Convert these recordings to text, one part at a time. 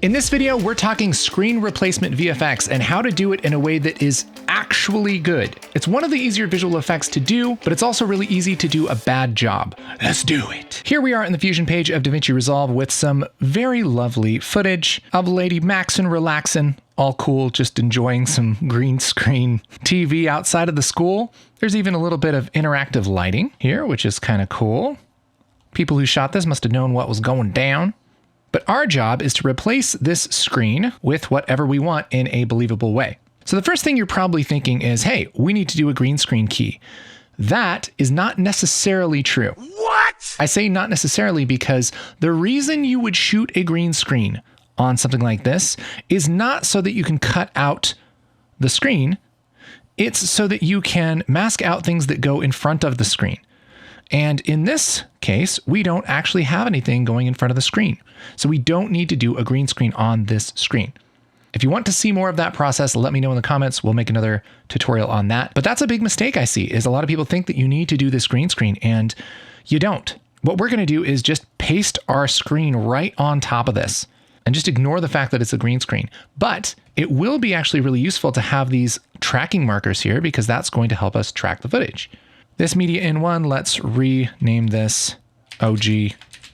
In this video, we're talking screen replacement VFX and how to do it in a way that is actually good. It's one of the easier visual effects to do, but it's also really easy to do a bad job. Let's do it. Here we are in the Fusion page of DaVinci Resolve with some very lovely footage of Lady Maxin relaxing, all cool, just enjoying some green screen TV outside of the school. There's even a little bit of interactive lighting here, which is kind of cool. People who shot this must have known what was going down. But our job is to replace this screen with whatever we want in a believable way. So the first thing you're probably thinking is, hey, we need to do a green screen key. That is not necessarily true. What? I say not necessarily because the reason you would shoot a green screen on something like this is not so that you can cut out the screen. It's so that you can mask out things that go in front of the screen. And in this case, we don't actually have anything going in front of the screen. So we don't need to do a green screen on this screen. If you want to see more of that process, let me know in the comments. We'll make another tutorial on that. But that's a big mistake I see, is a lot of people think that you need to do this green screen and you don't. What we're going to do is just paste our screen right on top of this and just ignore the fact that it's a green screen. But it will be actually really useful to have these tracking markers here because that's going to help us track the footage. This media in one, let's rename this OG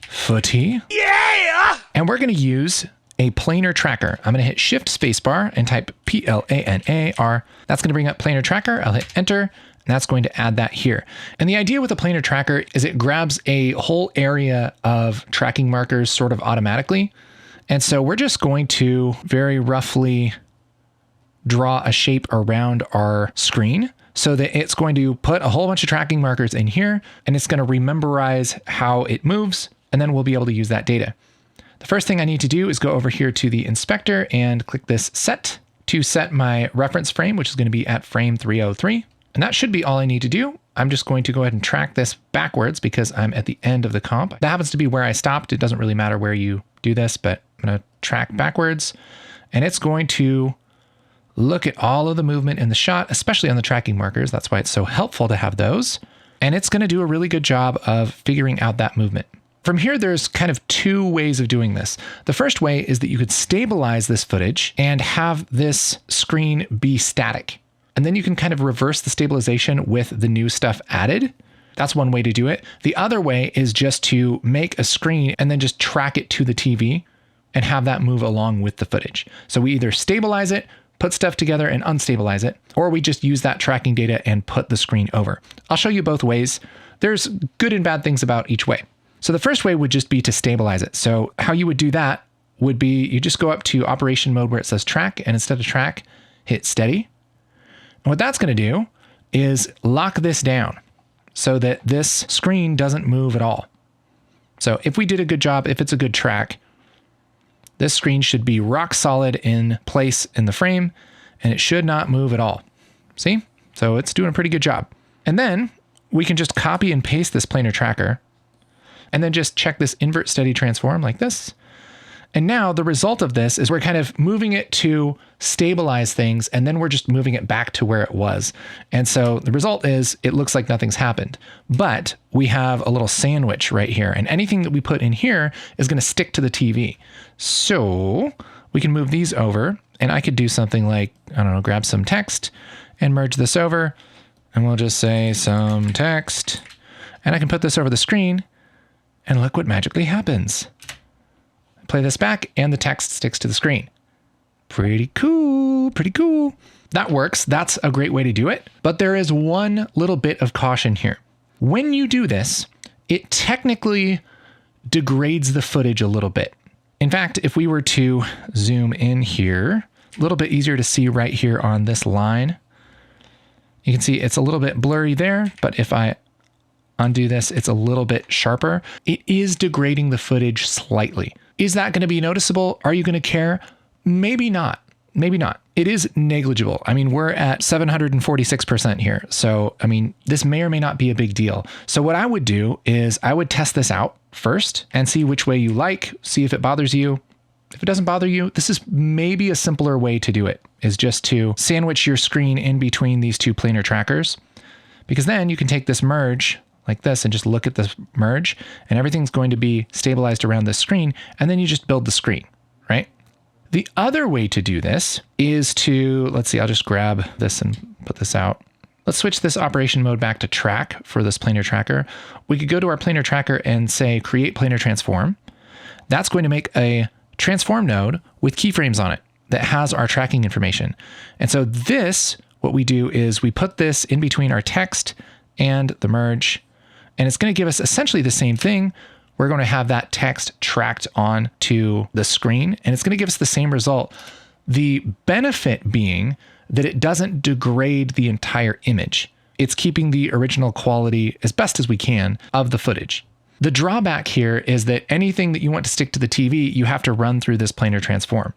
Footy. Yeah! And we're going to use a planar tracker. I'm going to hit Shift Spacebar and type PLANAR. That's going to bring up planar tracker. I'll hit Enter, and that's going to add that here. And the idea with a planar tracker is it grabs a whole area of tracking markers sort of automatically. And so we're just going to very roughly draw a shape around our screen, so that it's going to put a whole bunch of tracking markers in here, and it's going to rememberize how it moves, and then we'll be able to use that data. The first thing I need to do is go over here to the inspector and click this set to set my reference frame, which is going to be at frame 303. And that should be all I need to do. I'm just going to go ahead and track this backwards because I'm at the end of the comp. That happens to be where I stopped. It doesn't really matter where you do this, but I'm going to track backwards, and it's going to look at all of the movement in the shot, especially on the tracking markers. That's why it's so helpful to have those. And it's going to do a really good job of figuring out that movement. From here, there's kind of two ways of doing this. The first way is that you could stabilize this footage and have this screen be static. And then you can kind of reverse the stabilization with the new stuff added. That's one way to do it. The other way is just to make a screen and then just track it to the TV and have that move along with the footage. So we either stabilize it, put stuff together and unstabilize it, or we just use that tracking data and put the screen over. I'll show you both ways. There's good and bad things about each way. So the first way would just be to stabilize it. So how you would do that would be you just go up to operation mode where it says track, and instead of track, hit steady. And what that's going to do is lock this down so that this screen doesn't move at all. So if we did a good job, if it's a good track, this screen should be rock solid in place in the frame, and it should not move at all. See? So it's doing a pretty good job. And then we can just copy and paste this planar tracker, and then just check this invert steady transform like this. And now the result of this is we're kind of moving it to stabilize things, and then we're just moving it back to where it was. And so the result is it looks like nothing's happened, but we have a little sandwich right here, and anything that we put in here is going to stick to the TV. So we can move these over, and I could do something like, I don't know, grab some text and merge this over, and we'll just say some text, and I can put this over the screen, and look what magically happens. Play this back and the text sticks to the screen. Pretty cool, pretty cool. That works. That's a great way to do it. But there is one little bit of caution here. When you do this, it technically degrades the footage a little bit. In fact, if we were to zoom in here, a little bit easier to see right here on this line, you can see it's a little bit blurry there, but if I undo this, it's a little bit sharper. It is degrading the footage slightly. Is that going to be noticeable? Are you going to care? Maybe not. Maybe not. It is negligible. I mean, we're at 746% here. So, I mean, this may or may not be a big deal. So what I would do is I would test this out first and see which way you like, see if it bothers you. If it doesn't bother you, this is maybe a simpler way to do it, is just to sandwich your screen in between these two planar trackers, because then you can take this merge like this and just look at this merge, and everything's going to be stabilized around this screen, and then you just build the screen, right? The other way to do this is to, let's see, I'll just grab this and put this out. Let's switch this operation mode back to track for this planar tracker. We could go to our planar tracker and say, create planar transform. That's going to make a transform node with keyframes on it that has our tracking information. And so this, what we do is we put this in between our text and the merge, and it's going to give us essentially the same thing. We're going to have that text tracked on to the screen, and it's going to give us the same result. The benefit being that it doesn't degrade the entire image. It's keeping the original quality as best as we can of the footage. The drawback here is that anything that you want to stick to the TV, you have to run through this planar transform,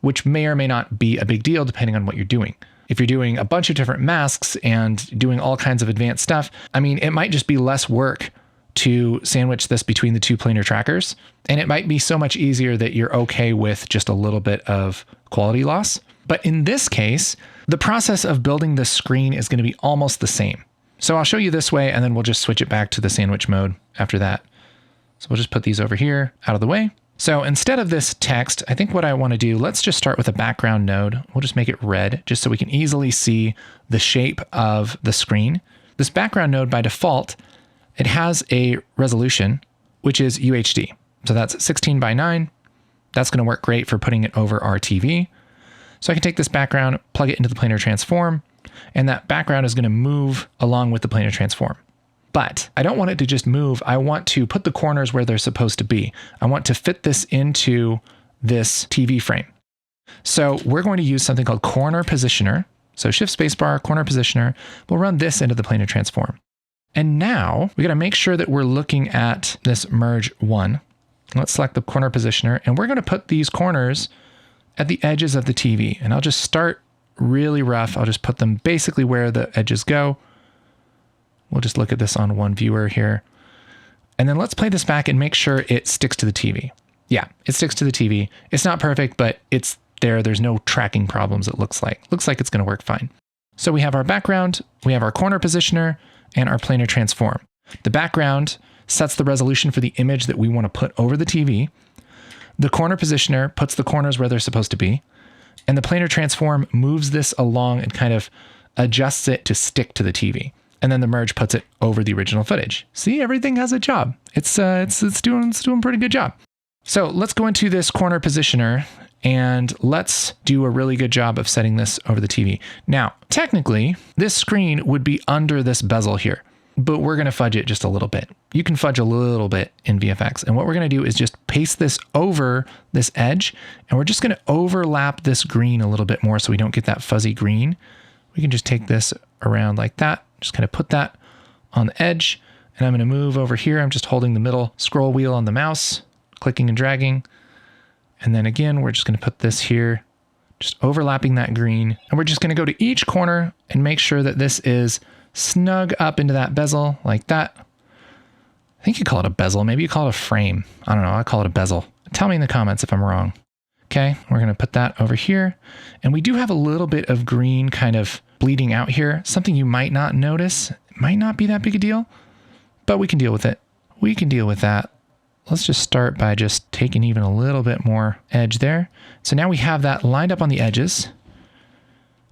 which may or may not be a big deal depending on what you're doing. If you're doing a bunch of different masks and doing all kinds of advanced stuff, I mean, it might just be less work to sandwich this between the two planar trackers. And it might be so much easier that you're okay with just a little bit of quality loss. But in this case, the process of building this screen is going to be almost the same. So I'll show you this way, and then we'll just switch it back to the sandwich mode after that. So we'll just put these over here out of the way. So instead of this text, I think what I want to do, let's just start with a background node. We'll just make it red just so we can easily see the shape of the screen. This background node by default, it has a resolution, which is UHD. So that's 16 by 9. That's going to work great for putting it over our TV. So I can take this background, plug it into the planar transform, and that background is going to move along with the planar transform. But I don't want it to just move. I want to put the corners where they're supposed to be. I want to fit this into this TV frame. So we're going to use something called corner positioner. So shift spacebar, corner positioner. We'll run this into the planar transform. And now we got to make sure that we're looking at this merge one. Let's select the corner positioner, and we're going to put these corners at the edges of the TV. And I'll just start really rough. I'll just put them basically where the edges go. We'll just look at this on one viewer here. And then let's play this back and make sure it sticks to the TV. Yeah, it sticks to the TV. It's not perfect, but it's there. There's no tracking problems, it looks like. Looks like it's going to work fine. So we have our background, we have our corner positioner, and our planar transform. The background sets the resolution for the image that we want to put over the TV. The corner positioner puts the corners where they're supposed to be. And the planar transform moves this along and kind of adjusts it to stick to the TV. And then the merge puts it over the original footage. See, everything has a job. It's doing a pretty good job. So let's go into this corner positioner and let's do a really good job of setting this over the TV. Now, technically, this screen would be under this bezel here, but we're going to fudge it just a little bit. You can fudge a little bit in VFX. And what we're going to do is just paste this over this edge, and we're just going to overlap this green a little bit more so we don't get that fuzzy green. We can just take this around like that, just kind of put that on the edge, and I'm going to move over here. I'm just holding the middle scroll wheel on the mouse, clicking and dragging. And then again, we're just going to put this here, just overlapping that green. And we're just going to go to each corner and make sure that this is snug up into that bezel like that. I think you call it a bezel. Maybe you call it a frame. I don't know. I call it a bezel. Tell me in the comments if I'm wrong. Okay, we're going to put that over here. And we do have a little bit of green kind of bleeding out here. Something you might not notice. It might not be that big a deal, but we can deal with it. We can deal with that. Let's just start by just taking even a little bit more edge there. So now we have that lined up on the edges,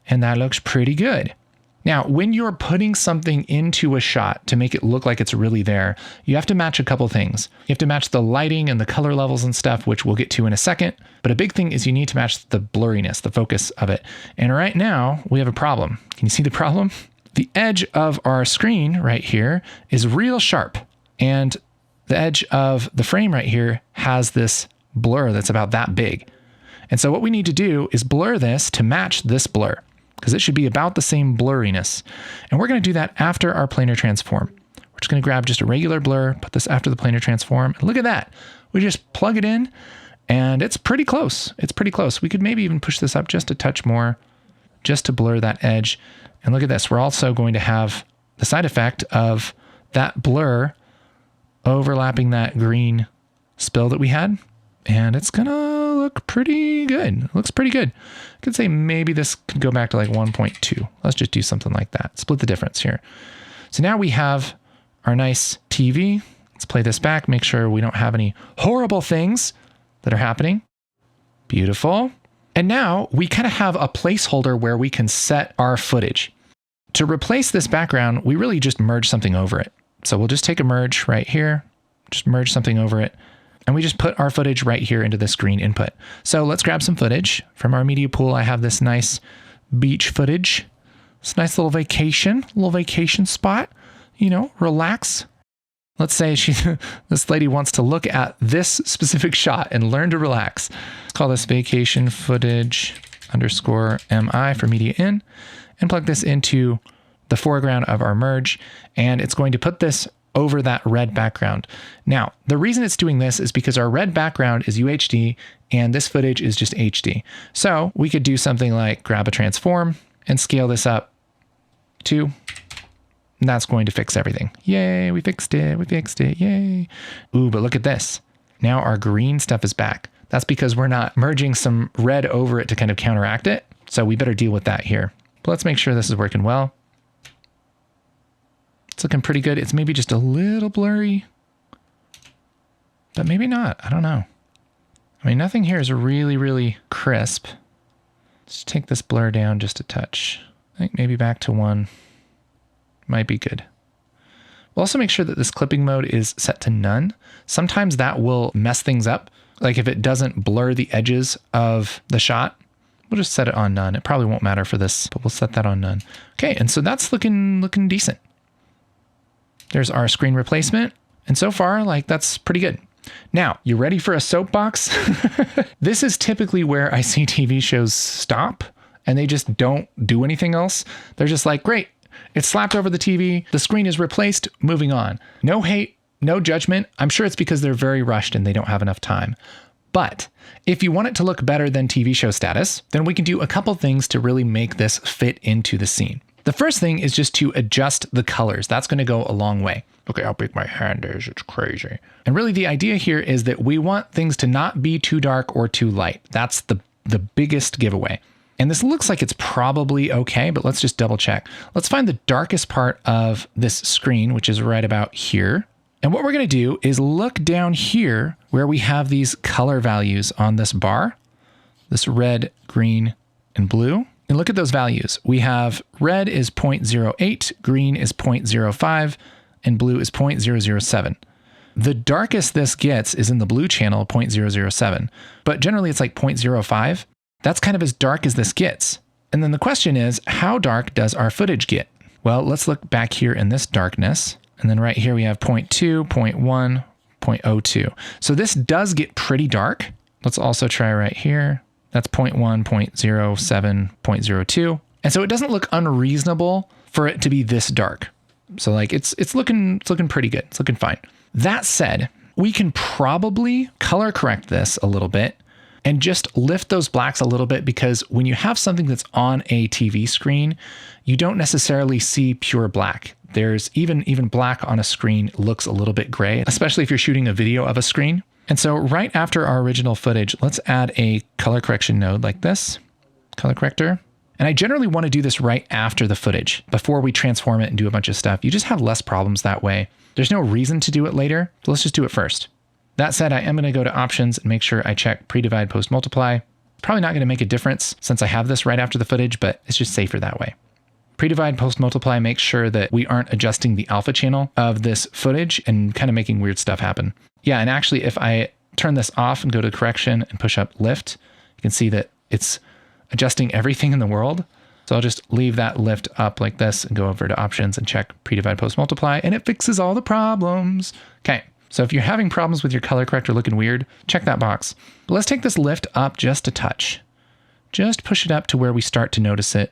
and that looks pretty good. Now, when you're putting something into a shot to make it look like it's really there, you have to match a couple things. You have to match the lighting and the color levels and stuff, which we'll get to in a second. But a big thing is you need to match the blurriness, the focus of it. And right now we have a problem. Can you see the problem? The edge of our screen right here is real sharp. And the edge of the frame right here has this blur that's about that big. And so what we need to do is blur this to match this blur, because it should be about the same blurriness. And we're going to do that after our planar transform. We're just going to grab just a regular blur, put this after the planar transform. And look at that. We just plug it in and it's pretty close. It's pretty close. We could maybe even push this up just a touch more, just to blur that edge. And look at this. We're also going to have the side effect of that blur overlapping that green spill that we had. And it's going to look pretty good. It looks pretty good. I could say maybe this could go back to like 1.2. Let's just do something like that. Split the difference here. So now we have our nice TV. Let's play this back. Make sure we don't have any horrible things that are happening. Beautiful. And now we kind of have a placeholder where we can set our footage. To replace this background, we really just merge something over it. So we'll just take a merge right here, just merge something over it. And we just put our footage right here into this green input. So let's grab some footage from our media pool. I have this nice beach footage. It's a nice little vacation spot, you know, relax. Let's say this lady wants to look at this specific shot and learn to relax. Let's call this vacation footage _MI for media in, and plug this into the foreground of our merge. And it's going to put this over that red background. Now, the reason it's doing this is because our red background is UHD and this footage is just HD. So we could do something like grab a transform and scale this up to, and that's going to fix everything. Yay, we fixed it, yay. Ooh, but look at this. Now our green stuff is back. That's because we're not merging some red over it to kind of counteract it. So we better deal with that here. But let's make sure this is working well. It's looking pretty good. It's maybe just a little blurry, but maybe not. I don't know. I mean, nothing here is really, really crisp. Let's take this blur down just a touch. I think maybe back to 1 might be good. We'll also make sure that this clipping mode is set to none. Sometimes that will mess things up. Like if it doesn't blur the edges of the shot, we'll just set it on none. It probably won't matter for this, but we'll set that on none. Okay, and so that's looking decent. There's our screen replacement. And so far, like, that's pretty good. Now, you ready for a soapbox? This is typically where I see TV shows stop and they just don't do anything else. They're just like, great, it's slapped over the TV. The screen is replaced, moving on. No hate, no judgment. I'm sure it's because they're very rushed and they don't have enough time. But if you want it to look better than TV show status, then we can do a couple things to really make this fit into the scene. The first thing is just to adjust the colors. That's going to go a long way. Look at how big my hand is. It's crazy. And really the idea here is that we want things to not be too dark or too light. That's the biggest giveaway. And this looks like it's probably okay, but let's just double check. Let's find the darkest part of this screen, which is right about here. And what we're going to do is look down here where we have these color values on this bar, this red, green, and blue. And look at those values. We have red is 0.08, green is 0.05, and blue is 0.007. The darkest this gets is in the blue channel, 0.007, but generally it's like 0.05. That's kind of as dark as this gets. And then the question is, how dark does our footage get? Well, let's look back here in this darkness. And then right here we have 0.2, 0.1, 0.02. So this does get pretty dark. Let's also try right here. That's 0.1, 0.07, 0.02. And so it doesn't look unreasonable for it to be this dark. So like it's looking pretty good. It's looking fine. That said, we can probably color correct this a little bit and just lift those blacks a little bit, because when you have something that's on a TV screen, you don't necessarily see pure black. There's even black on a screen looks a little bit gray, especially if you're shooting a video of a screen. And so right after our original footage, let's add a color correction node like this, color corrector. And I generally want to do this right after the footage before we transform it and do a bunch of stuff. You just have less problems that way. There's no reason to do it later, so let's just do it first. That said, I am going to go to options and make sure I check pre-divide post-multiply. Probably not going to make a difference since I have this right after the footage, but it's just safer that way. Pre-divide post-multiply makes sure that we aren't adjusting the alpha channel of this footage and kind of making weird stuff happen. Yeah, and actually if I turn this off and go to correction and push up lift, you can see that it's adjusting everything in the world. So I'll just leave that lift up like this and go over to options and check pre-divide post-multiply, and it fixes all the problems. Okay, so if you're having problems with your color corrector looking weird, check that box. But let's take this lift up just a touch. Just push it up to where we start to notice it,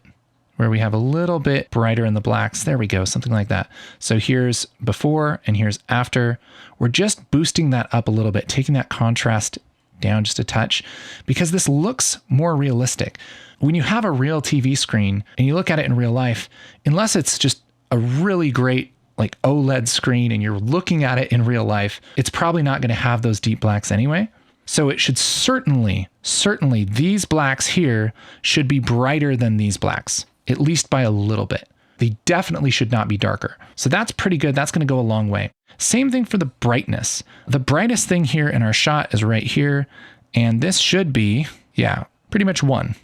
where we have a little bit brighter in the blacks. There we go, something like that. So here's before and here's after. We're just boosting that up a little bit, taking that contrast down just a touch, because this looks more realistic. When you have a real TV screen and you look at it in real life, unless it's just a really great like OLED screen and you're looking at it in real life, it's probably not going to have those deep blacks anyway. So it should certainly these blacks here should be brighter than these blacks, at least by a little bit. They definitely should not be darker. So that's pretty good. That's going to go a long way. Same thing for the brightness. The brightest thing here in our shot is right here. And this should be, yeah, pretty much 1.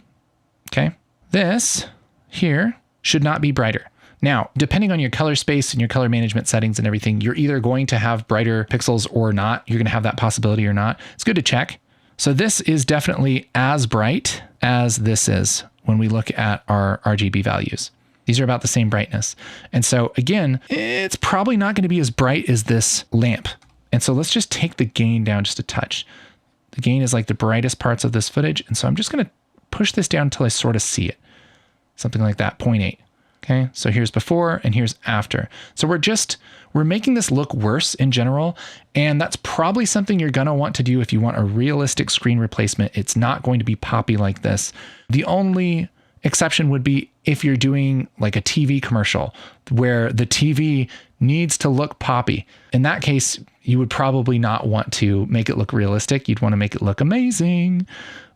Okay. This here should not be brighter. Now, depending on your color space and your color management settings and everything, you're either going to have brighter pixels or not. You're going to have that possibility or not. It's good to check. So this is definitely as bright as this is when we look at our RGB values. These are about the same brightness. And so again, it's probably not going to be as bright as this lamp. And so let's just take the gain down just a touch. The gain is like the brightest parts of this footage. And so I'm just going to push this down until I sort of see it. Something like that, 0.8. Okay, so here's before and here's after. So we're making this look worse in general. And that's probably something you're going to want to do if you want a realistic screen replacement. It's not going to be poppy like this. The only exception would be if you're doing like a TV commercial where the TV needs to look poppy. In that case, you would probably not want to make it look realistic. You'd want to make it look amazing.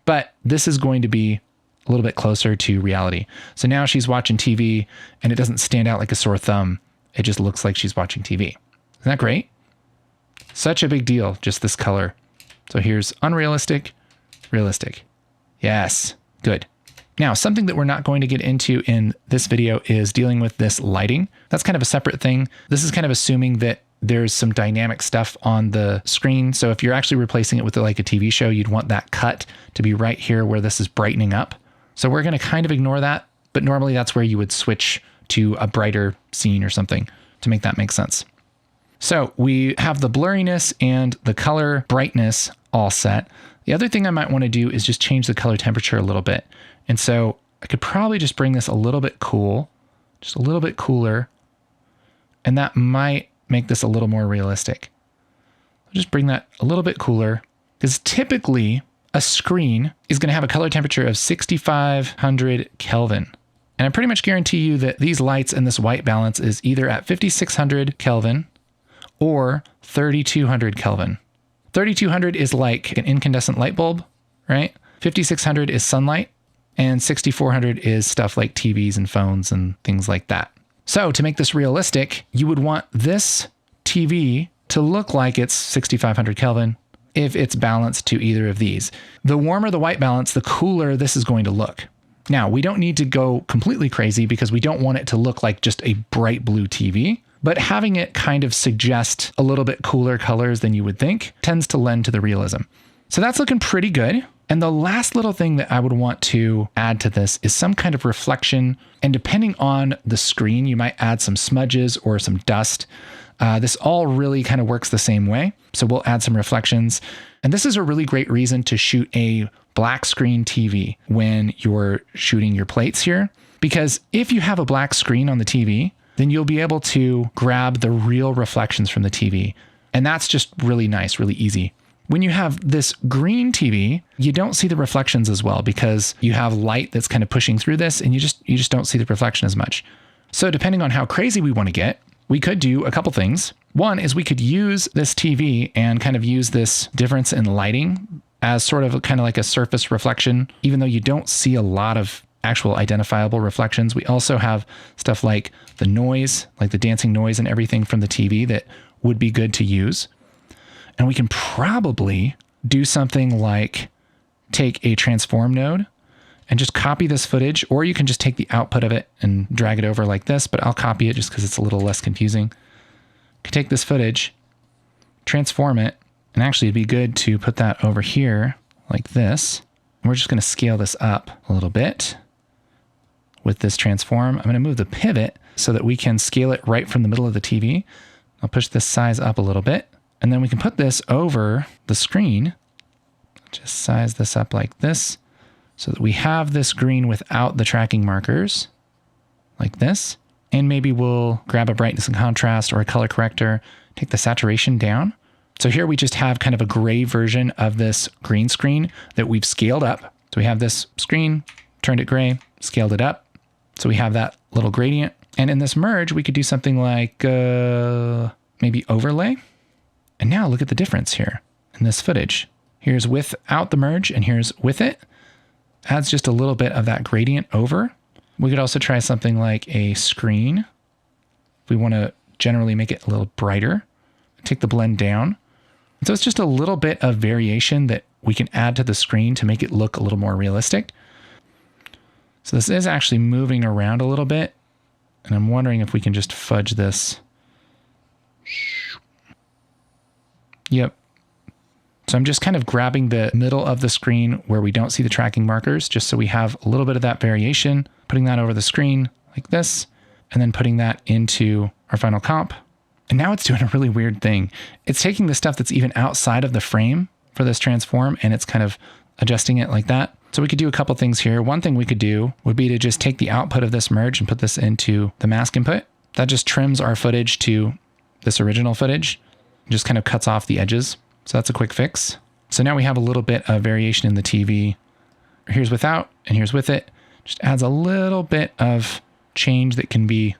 But this is going to be a little bit closer to reality. So now she's watching TV and it doesn't stand out like a sore thumb. It just looks like she's watching TV. Isn't that great? Such a big deal, just this color. So here's unrealistic, realistic. Yes, good. Now, something that we're not going to get into in this video is dealing with this lighting. That's kind of a separate thing. This is kind of assuming that there's some dynamic stuff on the screen. So if you're actually replacing it with like a TV show, you'd want that cut to be right here where this is brightening up. So we're going to kind of ignore that, but normally that's where you would switch to a brighter scene or something to make that make sense. So we have the blurriness and the color brightness all set. The other thing I might want to do is just change the color temperature a little bit. And so I could probably just bring this a little bit cool, just a little bit cooler. And that might make this a little more realistic. I'll just bring that a little bit cooler because typically a screen is going to have a color temperature of 6,500 Kelvin. And I pretty much guarantee you that these lights and this white balance is either at 5,600 Kelvin or 3,200 Kelvin. 3,200 is like an incandescent light bulb, right? 5,600 is sunlight and 6,400 is stuff like TVs and phones and things like that. So to make this realistic, you would want this TV to look like it's 6,500 Kelvin if it's balanced to either of these. The warmer the white balance, the cooler this is going to look. Now, we don't need to go completely crazy because we don't want it to look like just a bright blue TV, but having it kind of suggest a little bit cooler colors than you would think tends to lend to the realism. So that's looking pretty good. And the last little thing that I would want to add to this is some kind of reflection. And depending on the screen, you might add some smudges or some dust. This all really kind of works the same way. So we'll add some reflections. And this is a really great reason to shoot a black screen TV when you're shooting your plates here. Because if you have a black screen on the TV, then you'll be able to grab the real reflections from the TV. And that's just really nice, really easy. When you have this green TV, you don't see the reflections as well because you have light that's kind of pushing through this and you just don't see the reflection as much. So depending on how crazy we want to get, we could do a couple things. One is we could use this TV and kind of use this difference in lighting as sort of kind of like a surface reflection, even though you don't see a lot of actual identifiable reflections. We also have stuff like the noise, like the dancing noise and everything from the TV that would be good to use. And we can probably do something like take a transform node and just copy this footage, or you can just take the output of it and drag it over like this, but I'll copy it just because it's a little less confusing. You can take this footage, transform it, and actually it'd be good to put that over here like this. And we're just going to scale this up a little bit with this transform. I'm going to move the pivot so that we can scale it right from the middle of the TV. I'll push this size up a little bit. And then we can put this over the screen. Just size this up like this so that we have this green without the tracking markers like this. And maybe we'll grab a brightness and contrast or a color corrector, take the saturation down. So here we just have kind of a gray version of this green screen that we've scaled up. So we have this screen, turned it gray, scaled it up. So we have that little gradient. And in this merge, we could do something like maybe overlay. And now look at the difference here in this footage. Here's without the merge and here's with it. Adds just a little bit of that gradient over. We could also try something like a screen. If we want to generally make it a little brighter, take the blend down. So it's just a little bit of variation that we can add to the screen to make it look a little more realistic. So this is actually moving around a little bit, and I'm wondering if we can just fudge this. Yep. So I'm just kind of grabbing the middle of the screen where we don't see the tracking markers, just so we have a little bit of that variation, putting that over the screen like this, and then putting that into our final comp. And now it's doing a really weird thing. It's taking the stuff that's even outside of the frame for this transform, and it's kind of adjusting it like that. So we could do a couple things here. One thing we could do would be to just take the output of this merge and put this into the mask input. That just trims our footage to this original footage, just kind of cuts off the edges. So that's a quick fix. So now we have a little bit of variation in the TV. Here's without and here's with it. Just adds a little bit of change that can feel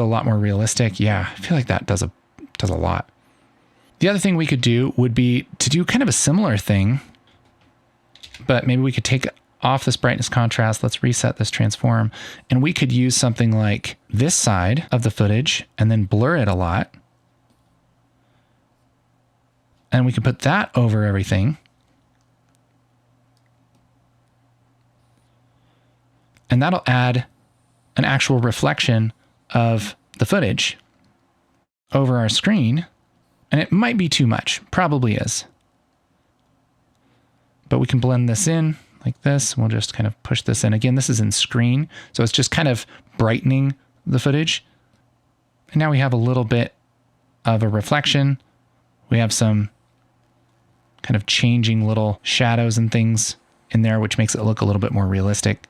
a lot more realistic. Yeah, I feel like that does a lot. The other thing we could do would be to do kind of a similar thing, but maybe we could take off this brightness contrast. Let's reset this transform, and we could use something like this side of the footage and then blur it a lot. And we can put that over everything. And that'll add an actual reflection of the footage over our screen. And it might be too much, probably is. But we can blend this in like this. We'll just kind of push this in. Again, this is in screen, so it's just kind of brightening the footage. And now we have a little bit of a reflection. We have some kind of changing little shadows and things in there, which makes it look a little bit more realistic.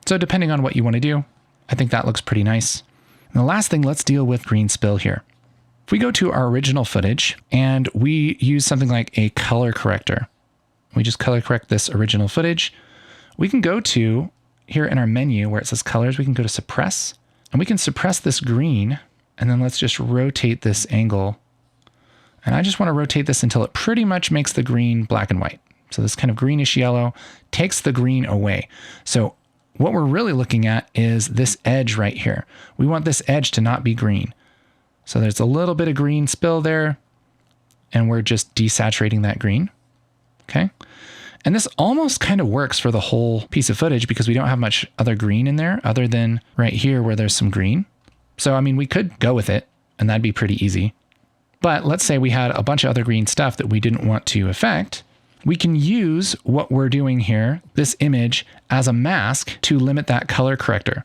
So depending on what you want to do, I think that looks pretty nice. And the last thing, let's deal with green spill here. If we go to our original footage and we use something like a color corrector, we just color correct this original footage, we can go to here in our menu where it says colors, we can go to suppress, and we can suppress this green, and then let's just rotate this angle. And I just want to rotate this until it pretty much makes the green black and white. So this kind of greenish yellow takes the green away. So what we're really looking at is this edge right here. We want this edge to not be green. So there's a little bit of green spill there, and we're just desaturating that green. Okay. And this almost kind of works for the whole piece of footage because we don't have much other green in there other than right here where there's some green. So, I mean, we could go with it and that'd be pretty easy. But let's say we had a bunch of other green stuff that we didn't want to affect. We can use what we're doing here, this image, as a mask to limit that color corrector.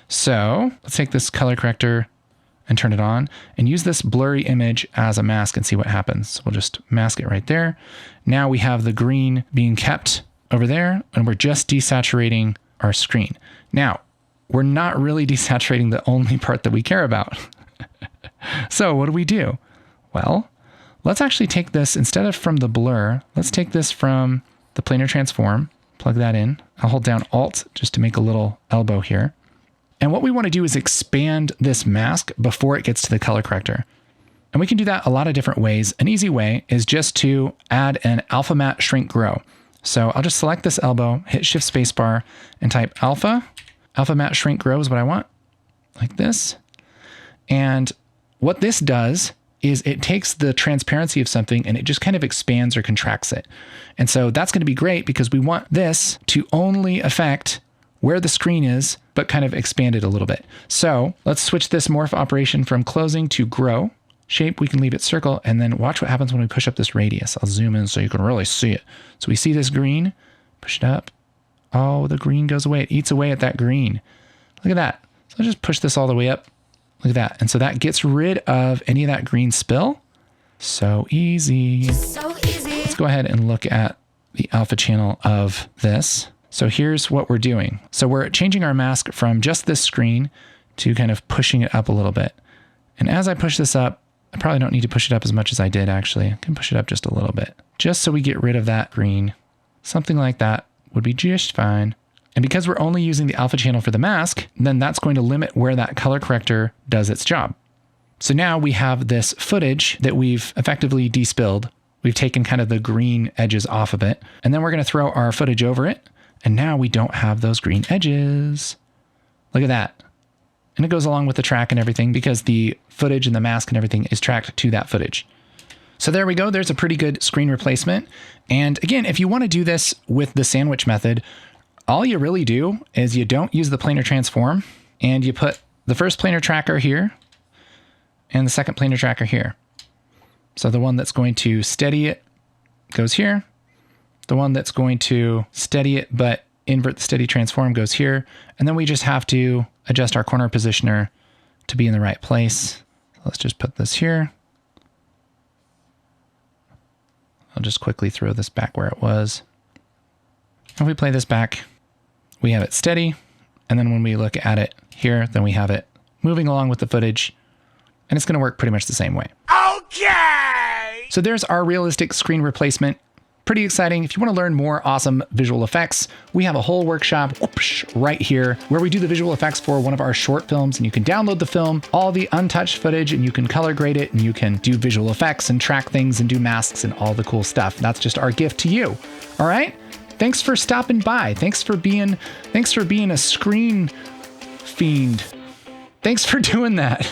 So let's take this color corrector and turn it on and use this blurry image as a mask and see what happens. We'll just mask it right there. Now we have the green being kept over there, and we're just desaturating our screen. Now, we're not really desaturating the only part that we care about. So what do? Well, let's actually take this, instead of from the blur, let's take this from the planar transform, plug that in. I'll hold down Alt just to make a little elbow here. And what we want to do is expand this mask before it gets to the color corrector. And we can do that a lot of different ways. An easy way is just to add an alpha matte shrink grow. So I'll just select this elbow, hit Shift Spacebar, and type alpha matte shrink grow is what I want, like this. And what this does is it takes the transparency of something and it just kind of expands or contracts it. And so that's going to be great because we want this to only affect where the screen is, but kind of expand it a little bit. So let's switch this morph operation from closing to grow. Shape, we can leave it circle, and then watch what happens when we push up this radius. I'll zoom in so you can really see it. So we see this green, push it up. Oh, the green goes away. It eats away at that green. Look at that. So I'll just push this all the way up. Look at that. And so that gets rid of any of that green spill. So easy. So easy. Let's go ahead and look at the alpha channel of this. So here's what we're doing. So we're changing our mask from just this screen to kind of pushing it up a little bit. And as I push this up, I probably don't need to push it up as much as I did actually. I can push it up just a little bit, just so we get rid of that green. Something like that would be just fine. And because we're only using the alpha channel for the mask, then that's going to limit where that color corrector does its job. So now we have this footage that we've effectively despilled. We've taken kind of the green edges off of it, and then we're going to throw our footage over it. And now we don't have those green edges. Look at that. And it goes along with the track and everything because the footage and the mask and everything is tracked to that footage. So there we go. There's a pretty good screen replacement. And again, if you want to do this with the sandwich method, all you really do is you don't use the planar transform, and you put the first planar tracker here and the second planar tracker here. So the one that's going to steady it goes here. The one that's going to steady it but invert the steady transform goes here. And then we just have to adjust our corner positioner to be in the right place. Let's just put this here. I'll just quickly throw this back where it was. If we play this back, we have it steady. And then when we look at it here, then we have it moving along with the footage. And it's going to work pretty much the same way. Okay! So there's our realistic screen replacement. Pretty exciting. If you want to learn more awesome visual effects, we have a whole workshop right here where we do the visual effects for one of our short films, and you can download the film, all the untouched footage, and you can color grade it, and you can do visual effects and track things and do masks and all the cool stuff. That's just our gift to you. All right? Thanks for stopping by. Thanks for being a screen fiend. Thanks for doing that.